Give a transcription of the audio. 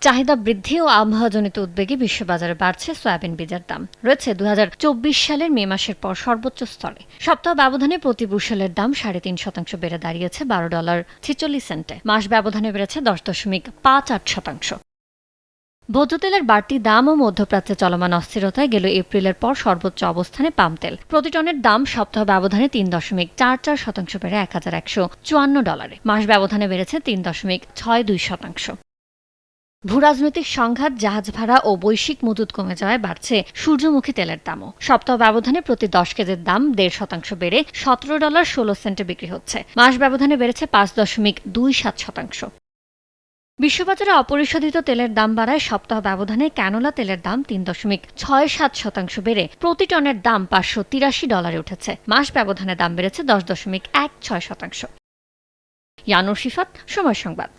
চাহিদা বৃদ্ধি ও আবহাওয়াজনিত উদ্বেগে বিশ্ববাজারে বাড়ছে সয়াবিন বীজের দাম। রয়েছে ২০২৪ সালের মে মাসের পর সর্বোচ্চ স্তরে। সপ্তাহ ব্যবধানে প্রতি বুশেলের দাম ৩.৫% বেড়ে দাঁড়িয়েছে $১২.৪৬। মাস ব্যবধানে বেড়েছে ১০.৫৮%। ভোজ্য তেলের বাড়তি দাম ও মধ্যপ্রাচ্যে চলমান অস্থিরতায় গেল এপ্রিলের পর সর্বোচ্চ অবস্থানে পাম তেল। প্রতি টনের দাম সপ্তাহ ব্যবধানে ৩.৪৪% বেড়ে $১,১৫৪। মাস ব্যবধানে বেড়েছে ৩.৬২%। ভূরাজনৈতিক সংঘাত, জাহাজ ভাড়া ও বৈশ্বিক মজুত কমে যাওয়ায় বাড়ছে সূর্যমুখী তেলের দামও। সপ্তাহ ব্যবধানে প্রতি ১০ কেজির দাম ১.৫% বেড়ে $১৭.১৬ বিক্রি হচ্ছে। মাস ব্যবধানে বেড়েছে ৫.২৭%। বিশ্ববাজারে অপরিশোধিত তেলের দাম বাড়ায় সপ্তাহ ব্যবধানে ক্যানোলা তেলের দাম ৩.৬৭% বেড়ে প্রতি টনের দাম $৫৮৩ উঠেছে। মাস ব্যবধানে দাম বেড়েছে ১০.১৬%। ইয়ানুর শিফাত, সময় সংবাদ।